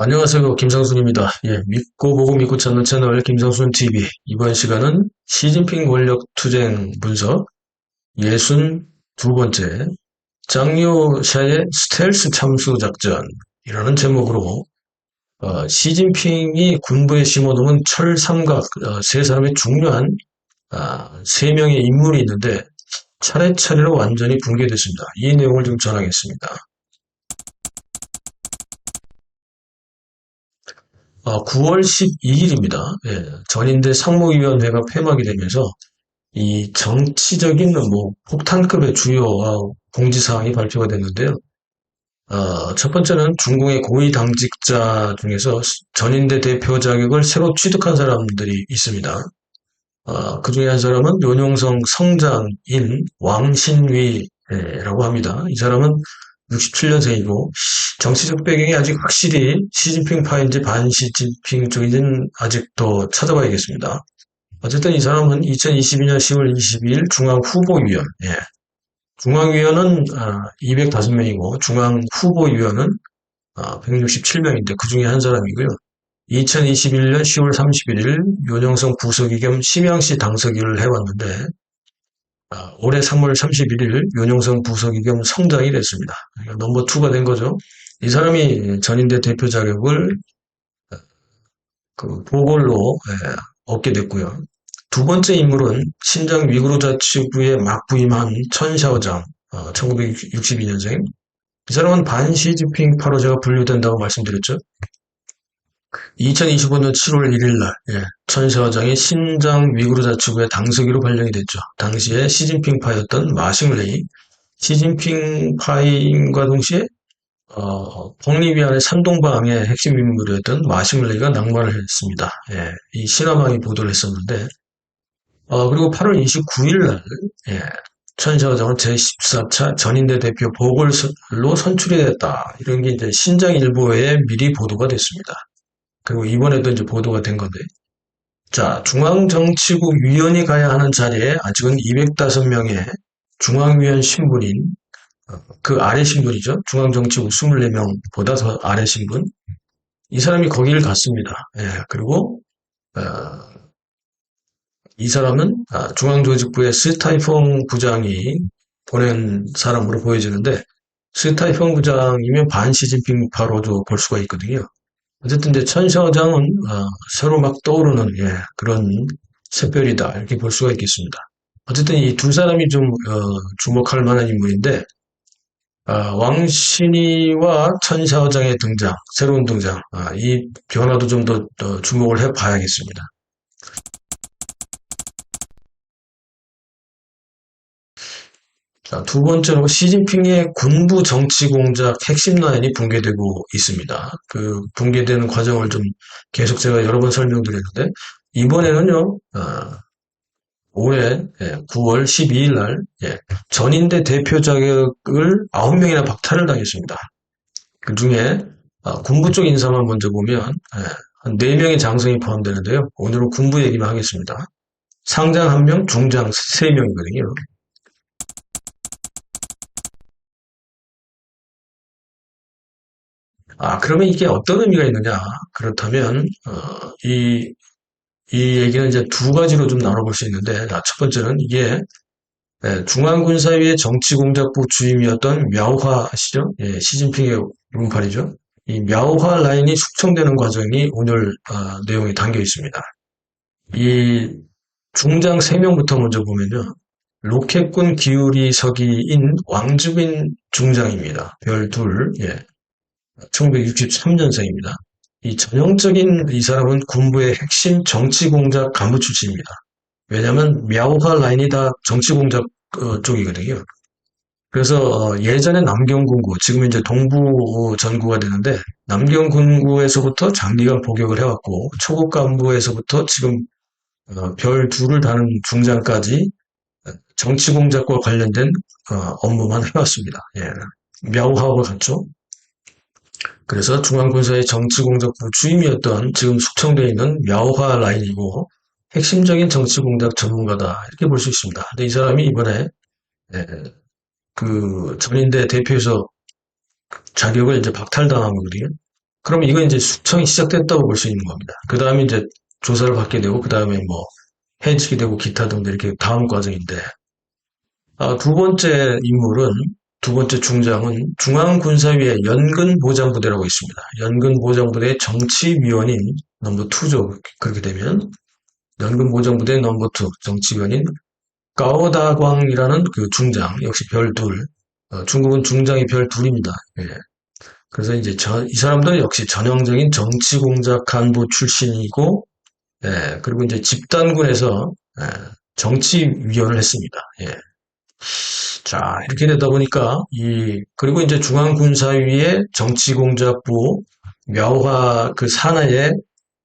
안녕하세요. 김상순입니다. 예, 믿고 보고 믿고 찾는 채널 김상순 TV. 이번 시간은 시진핑 권력 투쟁 분석 62번째 장요샤의 스텔스 참수 작전이라는 제목으로 시진핑이 군부에 심어놓은 철삼각 세 사람의 중요한 세 명의 인물이 있는데 차례차례로 완전히 붕괴됐습니다. 이 내용을 좀 전하겠습니다. 9월 12일입니다. 전인대 상무위원회가 폐막이 되면서 이 정치적인 폭탄급의 주요 공지사항이 발표가 됐는데요. 첫 번째는 중공의 고위 당직자 중에서 전인대 대표 자격을 새로 취득한 사람들이 있습니다. 그 중에 한 사람은 윤용성 성장인 왕신위라고 합니다. 이 사람은 67년생이고 정치적 배경이 아직 확실히 시진핑파인지 반시진핑 쪽인지는 아직 더 찾아봐야겠습니다. 어쨌든 이 사람은 2022년 10월 22일 중앙후보위원, 중앙위원은 205명이고 중앙후보위원은 167명인데 그 중에 한 사람이고요. 2021년 10월 31일 윤영성 부서기 겸 심양시 당서기를 해왔는데 올해 3월 31일 윤영성 부서기 겸 성장이 됐습니다. 그러니까 넘버 2가 된 거죠. 이 사람이 전인대 대표 자격을 보궐로 얻게 됐고요. 두 번째 인물은 신장 위구르 자치구에 막 부임한 천샤오장, 1962년생. 이 사람은 반시진핑파로 제가 분류된다고 말씀드렸죠. 2025년 7월 1일 날 천샤오장이 신장 위구르 자치구의 당서기로 발령이 됐죠. 당시에 시진핑파였던 마싱레이, 시진핑파인과 동시에 펑리비안의 산동방의 핵심 인물이었던 마싱레이가 낙마를 했습니다. 이 신화방이 보도를 했었는데 그리고 8월 29일 날 천샤오장은 제14차 전인대 대표 보궐로 선출이 됐다. 이런 게 이제 신장일보에 미리 보도가 됐습니다. 그리고 이번에도 이제 보도가 된 건데, 자, 중앙정치국 위원이 가야 하는 자리에 아직은 205명의 중앙위원 신분인 그 아래 신분이죠. 중앙정치국 24명보다 더 아래 신분. 이 사람이 거기를 갔습니다. 그리고 이 사람은 중앙조직부의 스타이펑 부장이 보낸 사람으로 보여지는데 스타이펑 부장이면 반시진핑파로도 볼 수가 있거든요. 어쨌든 이제 천샤오장은 새로 막 떠오르는 그런 샛별이다 이렇게 볼 수가 있겠습니다. 어쨌든 이 두 사람이 좀 주목할 만한 인물인데 왕신이와 천샤오장의 등장, 새로운 등장, 이 변화도 좀 더 주목을 해봐야겠습니다. 자, 두 번째로 시진핑의 군부 정치 공작 핵심 라인이 붕괴되고 있습니다. 그 붕괴되는 과정을 좀 계속 제가 여러 번 설명드렸는데 이번에는요, 올해 9월 12일 날 전인대 대표 자격을 9명이나 박탈을 당했습니다. 그 중에 군부 쪽 인사만 먼저 보면 한 4명의 장성이 포함되는데요. 오늘은 군부 얘기만 하겠습니다. 상장 1명, 중장 3명이거든요. 그러면 이게 어떤 의미가 있느냐? 그렇다면 이 얘기는 이제 두 가지로 좀 나눠볼 수 있는데, 첫 번째는 이게 중앙군사위의 정치공작부 주임이었던 мя오화 아시죠? 시진핑의 룸팔이죠. 이 мя오화 라인이 숙청되는 과정이 오늘 내용이 담겨 있습니다. 이 중장 3명부터 먼저 보면요. 로켓군 기울이 서기인 왕즈빈 중장입니다. 별 둘, 1963년생입니다. 이 전형적인 이 사람은 군부의 핵심 정치공작 간부 출신입니다. 왜냐하면 мя오화 라인이 다 정치공작 쪽이거든요. 그래서 예전에 남경군구, 지금 이제 동부 전구가 되는데 남경군구에서부터 장기간 복역을 해왔고 초급 간부에서부터 지금 별 둘을 다는 중장까지 정치공작과 관련된 업무만 해왔습니다. мя오화와 같죠. 그래서 중앙군사의 정치공작부 주임이었던 지금 숙청되어 있는 мя오화 라인이고 핵심적인 정치공작 전문가다 이렇게 볼 수 있습니다. 근데 이 사람이 이번에 그 전인대 대표에서 자격을 이제 박탈당한 거거든요. 그럼 이건 이제 숙청이 시작됐다고 볼 수 있는 겁니다. 그 다음에 이제 조사를 받게 되고, 그 다음에 뭐 해직이 되고 기타 등등 이렇게 다음 과정인데, 두 번째 인물은, 두 번째 중장은 중앙군사위의 연근보장부대라고 있습니다. 연근보장부대의 정치위원인 넘버 2죠. 그렇게 되면 연근보장부대 넘버 2 정치위원인 까오다광이라는 그 중장, 역시 별 둘. 중국은 중장이 별 둘입니다. 예. 그래서 이제 이 사람들은 역시 전형적인 정치공작 간부 출신이고, 예, 그리고 이제 집단군에서 예, 정치위원을 했습니다. 예. 자, 이렇게 되다 보니까 그리고 이제 중앙군사위의 정치공작부 묘화 그 산하에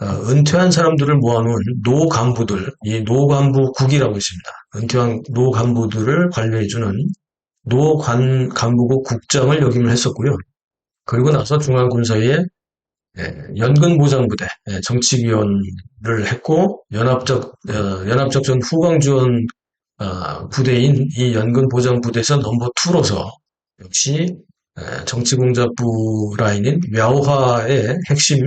은퇴한 사람들을 모아놓은 노간부들, 이 노간부국이라고 있습니다. 은퇴한 노간부들을 관리해주는 노간부국 국장을 역임을 했었고요. 그리고 나서 중앙군사위에 연근보장부대 정치위원을 했고 연합작전 후방지원 부대인 이 연근보장부대에서 넘버 2로서 역시 정치공작부 라인인 묘화의 핵심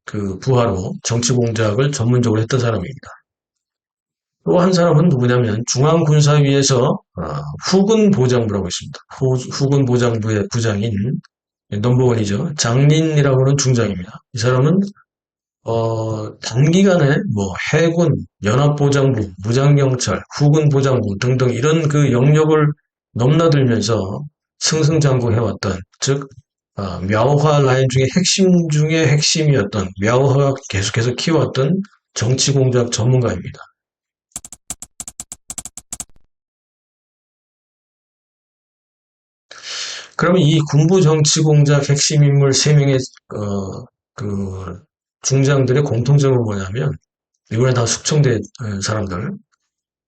그 부하로 정치공작을 전문적으로 했던 사람입니다. 또 한 사람은 누구냐면 중앙군사위에서 후군보장부라고 있습니다. 후군보장부의 부장인 넘버원이죠. 장린이라고 하는 중장입니다. 이 사람은 단기간에 뭐 해군, 연합보장부, 무장경찰, 후군보장부 등등 이런 그 영역을 넘나들면서 승승장구해왔던, 즉 묘화 라인 중에 핵심 중에 핵심이었던, 묘화가 계속해서 키워왔던 정치공작 전문가입니다. 그러면 이 군부 정치 공작 핵심 인물 3명의 그 중장들의 공통점은 뭐냐면 이번에 다 숙청된 사람들.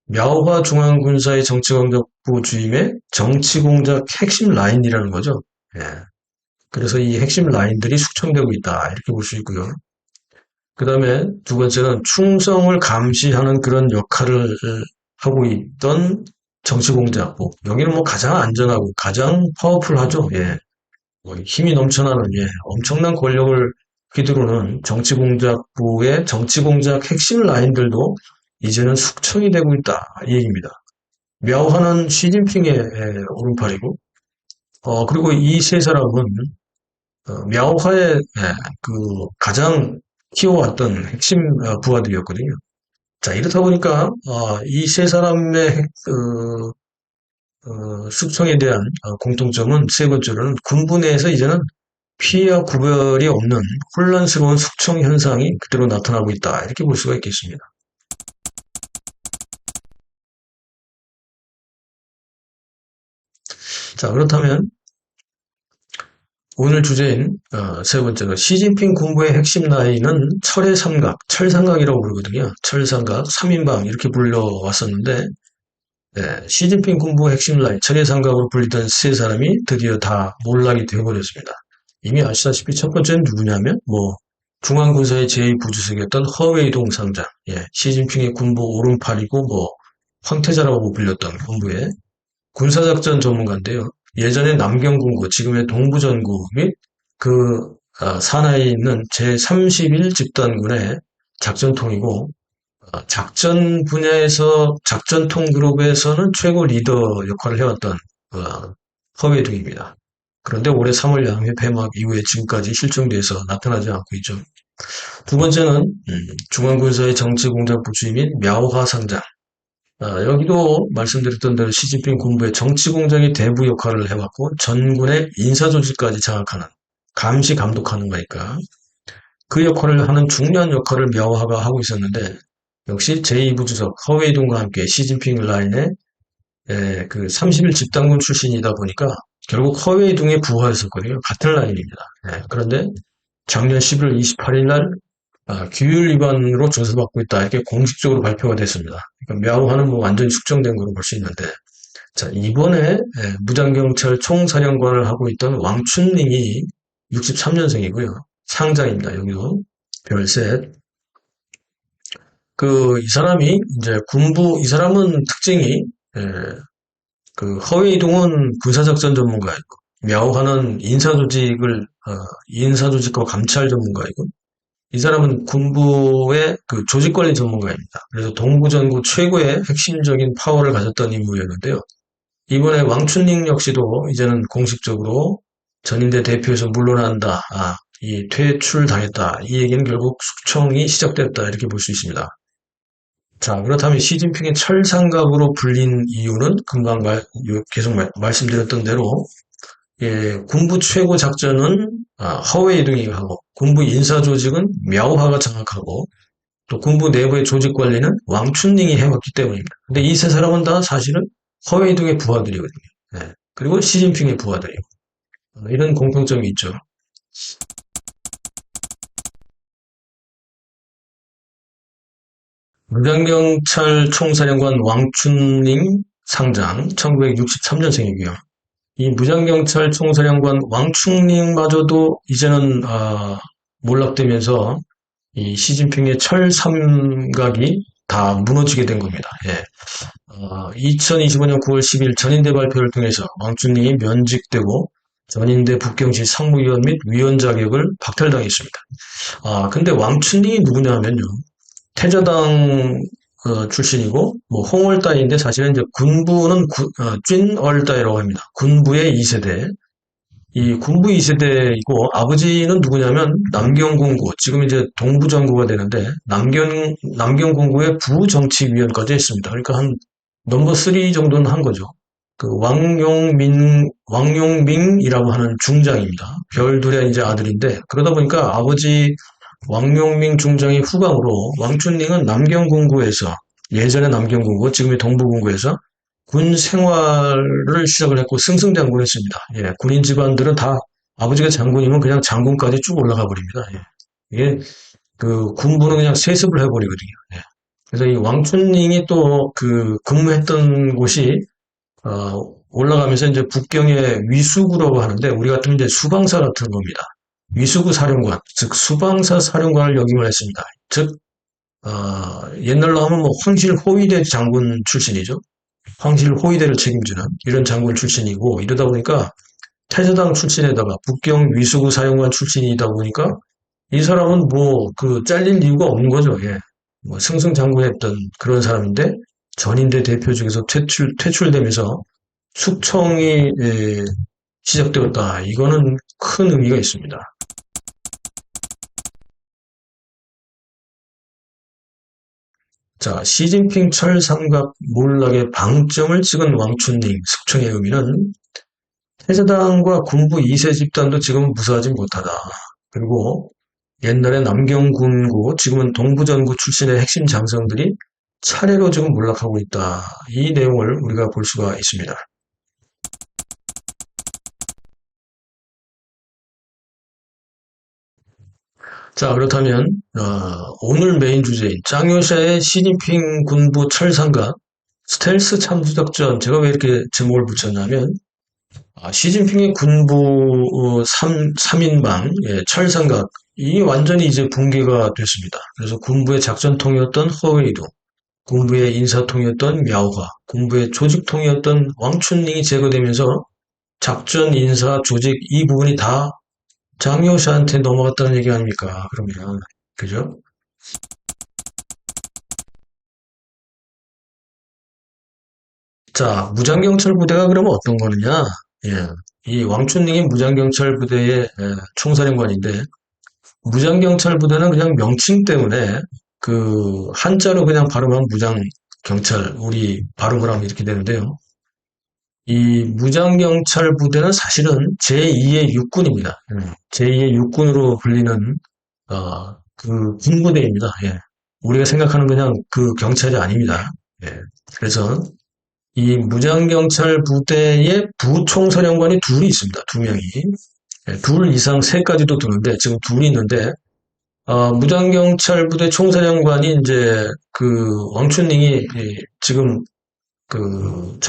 묘화 중앙군사의 정치공작부 주임의 정치공작 핵심 라인이라는 거죠. 예. 그래서 이 핵심 라인들이 숙청되고 있다 이렇게 볼 수 있고요. 그 다음에 두 번째는 충성을 감시하는 그런 역할을 하고 있던 정치공작부. 여기는 뭐 가장 안전하고 가장 파워풀하죠. 예. 뭐 힘이 넘쳐나는 엄청난 권력을 휘두르는 정치공작부의 정치공작 핵심 라인들도 이제는 숙청이 되고 있다 이 얘기입니다. 묘화는 시진핑의 오른팔이고, 그리고 이 세 사람은 묘화의 그 가장 키워왔던 핵심 부하들이었거든요. 자, 이렇다 보니까 이 세 사람의 숙청에 대한 공통점은 세 번째로는 군부 내에서 이제는 피해와 구별이 없는 혼란스러운 숙청 현상이 그대로 나타나고 있다. 이렇게 볼 수가 있겠습니다. 자, 그렇다면 오늘 주제인 세 번째로 시진핑 군부의 핵심 라인은 철의 삼각, 철삼각이라고 부르거든요. 철삼각, 3인방 이렇게 불려왔었는데 시진핑 군부 핵심 라인, 철의 삼각으로 불리던 세 사람이 드디어 다 몰락이 되어버렸습니다. 이미 아시다시피 첫 번째는 누구냐면 중앙군사의 제2부주석이었던 허웨이동 상장, 시진핑의 군부 오른팔이고 황태자라고 불렸던 군부의 군사작전 전문가인데요. 예전에 남경군구, 지금의 동부전구 및 그 산하에 있는 제31 집단군의 작전통이고 작전 분야에서 작전통 그룹에서는 최고 리더 역할을 해왔던 허웨이동입니다. 그런데 올해 3월 양회 폐막 이후에 지금까지 실종돼서 나타나지 않고 있죠. 두 번째는 중앙군사의 정치공작부 주임인 묘화 상장. 여기도 말씀드렸던 대로 시진핑 군부의 정치공작의 대부 역할을 해왔고 전군의 인사조직까지 장악하는, 감시 감독하는 거니까 그 역할을 하는 중요한 역할을 묘화가 하고 있었는데 역시 제2부주석 허웨이동과 함께 시진핑 라인의 그 30일 집단군 출신이다 보니까 결국 허웨이동의 부하였었거든요. 같은 라인입니다. 그런데 작년 11월 28일 날 규율 위반으로 조사받고 있다. 이렇게 공식적으로 발표가 됐습니다. 그러니까 묘화는 완전히 숙정된 걸로 볼 수 있는데, 자, 이번에 무장경찰 총사령관을 하고 있던 왕춘링이 63년생이고요. 상장입니다. 여기도 별셋. 이 사람이 이제 이 사람은 특징이 그 허웨이동은 군사작전 전문가였고 мя오하는 인사조직과 감찰 전문가이고, 이 사람은 군부의 그 조직관리 전문가입니다. 그래서 동부전구 최고의 핵심적인 파워를 가졌던 인물이었는데요. 이번에 왕춘링 역시도 이제는 공식적으로 전인대 대표에서 물러난다. 이 퇴출당했다. 이 얘기는 결국 숙청이 시작됐다. 이렇게 볼 수 있습니다. 자, 그렇다면 시진핑의 철상각으로 불린 이유는 금방 계속 말씀드렸던 대로 군부 최고 작전은 허웨이둥이 하고 군부 인사조직은 мя오하가 장악하고 또 군부 내부의 조직 관리는 왕춘링이 해왔기 때문입니다. 근데 이 세 사람은 다 사실은 허웨이둥의 부하들이거든요. 네. 그리고 시진핑의 부하들이고 이런 공통점이 있죠. 무장경찰 총사령관 왕춘링 상장 1963년생이고요. 이 무장경찰 총사령관 왕춘링마저도 이제는 몰락되면서 이 시진핑의 철삼각이 다 무너지게 된 겁니다. 2025년 9월 10일 전인대 발표를 통해서 왕춘링이 면직되고 전인대 북경시 상무위원 및 위원 자격을 박탈당했습니다. 근데 왕춘링이 누구냐면요. 태자당 출신이고 뭐 홍얼다이인데 사실은 이제 군부는 찐얼다이라고 합니다. 군부의 2세대. 이 군부 2세대이고 아버지는 누구냐면 남경공고 지금 이제 동부정구가 되는데 남경공고의 부정치위원까지 했습니다. 그러니까 한 넘버 3 정도는 한 거죠. 그 왕용민이라고 하는 중장입니다. 별둘의 이제 아들인데 그러다 보니까 아버지 왕용민 중장의 후광으로 왕춘링은 남경공고에서 예전에 남경공고 지금의 동부공고에서 군 생활을 시작을 했고 승승장구했습니다. 군인 집안들은 다 아버지가 장군이면 그냥 장군까지 쭉 올라가 버립니다. 이게 그 군부는 그냥 세습을 해버리거든요. 그래서 이 왕춘링이 또 그 근무했던 곳이 올라가면서 이제 북경의 위수구라고 하는데 우리 같은 이제 수방사 같은 겁니다. 위수구 사령관, 즉 수방사 사령관을 역임을 했습니다. 즉 옛날로 하면 뭐 황실호위대 장군 출신이죠. 황실호위대를 책임지는 이런 장군 출신이고 이러다 보니까 태자당 출신에다가 북경 위수구 사령관 출신이다 보니까 이 사람은 뭐 그 잘릴 이유가 없는 거죠. 뭐 승승장구했던 그런 사람인데 전인대 대표 중에서 퇴출되면서 숙청이 시작되었다. 이거는 큰 의미가 있습니다. 자, 시진핑 철삼각 몰락의 방점을 찍은 왕춘링 숙청의 의미는 태자당과 군부 2세 집단도 지금은 무사하지 못하다. 그리고 옛날에 남경군구, 지금은 동부전구 출신의 핵심 장성들이 차례로 지금 몰락하고 있다. 이 내용을 우리가 볼 수가 있습니다. 자, 그렇다면 오늘 메인 주제인 짱요샤의 시진핑 군부 철상각 스텔스 참수작전 제가 왜 이렇게 제목을 붙였냐면 시진핑의 군부 3인방 철상각 이 완전히 이제 붕괴가 됐습니다. 그래서 군부의 작전통이었던 허웨이도 군부의 인사통이었던 мя오하 군부의 조직통이었던 왕춘링이 제거되면서 작전 인사 조직 이 부분이 다 장효샤한테 넘어갔다는 얘기 아닙니까? 그러면 그죠? 자, 무장경찰 부대가 그러면 어떤 거느냐? 이 왕춘링이 무장경찰 부대의 총사령관인데 무장경찰 부대는 그냥 명칭 때문에 그 한자로 그냥 발음하면 무장경찰 우리 발음을 하면 이렇게 되는데요. 이 무장경찰 부대는 사실은 제2의 육군입니다. 제2의 육군으로 불리는 그 군부대입니다. 우리가 생각하는 그냥 그 경찰이 아닙니다. 그래서 이 무장경찰 부대의 부총사령관이 둘이 있습니다. 두 명이. 둘 이상 세까지도 두는데 지금 둘이 있는데 무장경찰 부대 총사령관이 이제 그 왕춘링이 지금 그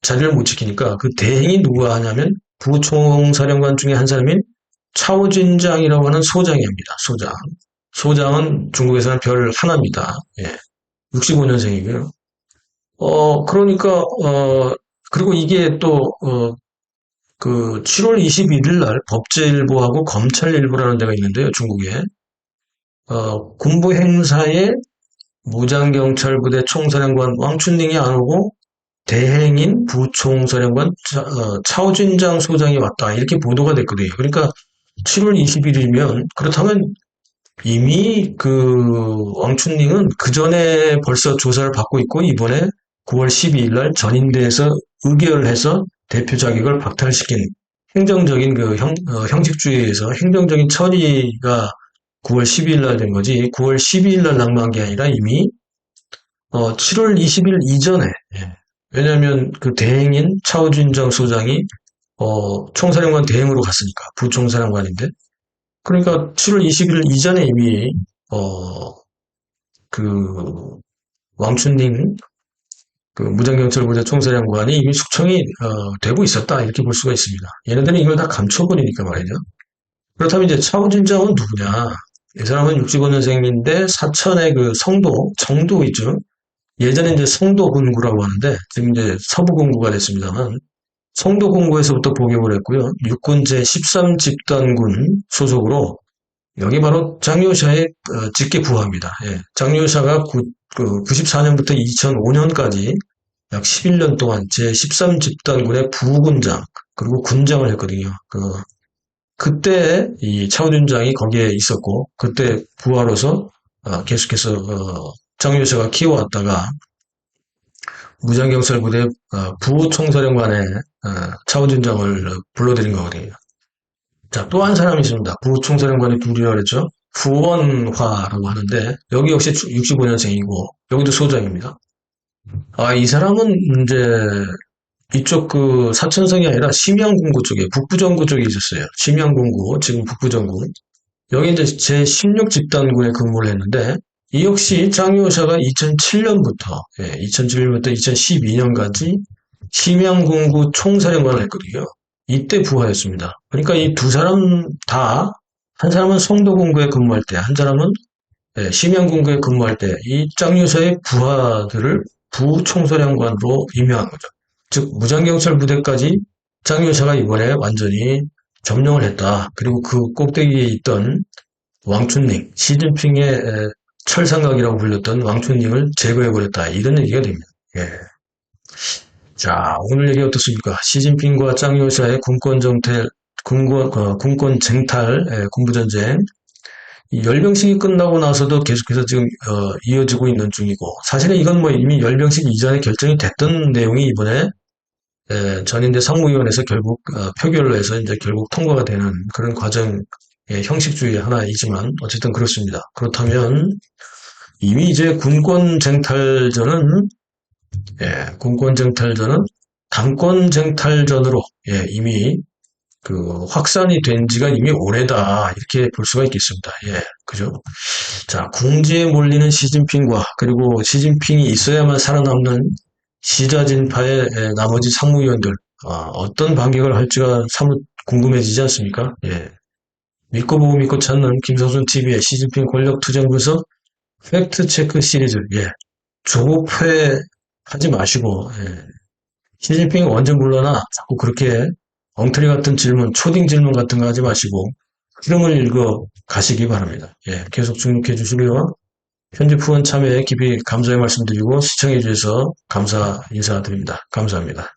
자리를 못 지키니까 그 대행이 누가 하냐면 부총사령관 중에 한 사람인 차오진장이라고 하는 소장이 합니다. 소장. 소장은 중국에서는 별 하나입니다. 65년생이고요. 그러니까, 그리고 이게 또, 그 7월 21일 날 법제일보하고 검찰일보라는 데가 있는데요, 중국에. 군부 행사에 무장경찰부대 총사령관 왕춘寧이 안 오고 대행인 부총사령관 차오진장 소장이 왔다. 이렇게 보도가 됐거든요. 그러니까 7월 20일이면 그렇다면 이미 그 왕춘寧은 그 전에 벌써 조사를 받고 있고 이번에 9월 12일 날 전인대에서 의결해서 대표 자격을 박탈시킨 행정적인 그 형식주의에서 행정적인 처리가 9월 12일 날 된 거지 9월 12일 날 낙마한 게 아니라 이미 7월 20일 이전에 왜냐하면 그 대행인 차오준정 소장이 총사령관 대행으로 갔으니까 부총사령관인데 그러니까 7월 20일 이전에 이미 그 왕춘寧 그 무장경찰부대 총사령관이 이미 숙청이 되고 있었다 이렇게 볼 수가 있습니다. 얘네들은 이걸 다 감춰버리니까 말이죠. 그렇다면 이제 차오진정은 누구냐? 이 사람은 65년생인데 사천의 그 정도 있죠. 예전에 이제 성도군구라고 하는데 지금 이제 서부군구가 됐습니다만 성도군구에서부터 복역을 했고요. 육군 제13집단군 소속으로 여기 바로 장효샤의 직계 부하입니다. 예. 장효샤가 94년부터 2005년까지 약 11년 동안 제13집단군의 부군장 그리고 군장을 했거든요. 그때 이 차오준장이 거기에 있었고 그때 부하로서 계속해서 장효샤가 키워왔다가 무장경찰부대 부총사령관의 차오준장을 불러들인 거거든요. 자, 또 한 사람이 있습니다. 부총사령관이 둘이라고 그랬죠. 후원화라고 하는데 여기 역시 65년생이고 여기도 소장입니다. 이 사람은 이제 이쪽 그 사천성이 아니라 심양군구 쪽에 북부전구 쪽에 있었어요. 심양군구 지금 북부전구 여기 이제 제16집단군에 근무를 했는데 이 역시 장효샤가 2007년부터 2012년까지 심양군구 총사령관을 했거든요. 이때 부하였습니다. 그러니까 이 두 사람 다 한 사람은 성도군구에 근무할 때, 한 사람은 심양군구에 근무할 때 이 장효샤의 부하들을 부총사령관으로 임명한 거죠. 즉 무장경찰 부대까지 장효샤가 이번에 완전히 점령을 했다. 그리고 그 꼭대기에 있던 왕춘寧, 시진핑의 철상각이라고 불렸던 왕춘寧을 제거해버렸다. 이런 얘기가 됩니다. 예. 자, 오늘 얘기 어떻습니까? 시진핑과 장효샤의 군권 쟁탈, 군부전쟁. 이 열병식이 끝나고 나서도 계속해서 지금 이어지고 있는 중이고 사실은 이건 뭐 이미 열병식 이전에 결정이 됐던 내용이 이번에 전인대 상무위원회에서 결국 표결로 해서 이제 결국 통과가 되는 그런 과정의 형식주의 하나이지만 어쨌든 그렇습니다. 그렇다면 이미 이제 군권쟁탈전은 당권쟁탈전으로 이미 그 확산이 된 지가 이미 오래다 이렇게 볼 수가 있겠습니다. 그죠? 자, 궁지에 몰리는 시진핑과 그리고 시진핑이 있어야만 살아남는 시자진파의 나머지 상무위원들 어떤 반격을 할지가 사뭇 궁금해지지 않습니까? 믿고 보고 믿고 찾는 김성순 TV의 시진핑 권력투쟁 분석 팩트체크 시리즈 조급해 하지 마시고 시진핑이 언제 물러나 자꾸 그렇게 엉터리 같은 질문, 초딩 질문 같은 거 하지 마시고 흐름을 읽어 가시기 바랍니다. 계속 주목해 주시고요. 편집 후원 참여에 깊이 감사의 말씀드리고 시청해 주셔서 인사드립니다. 감사합니다.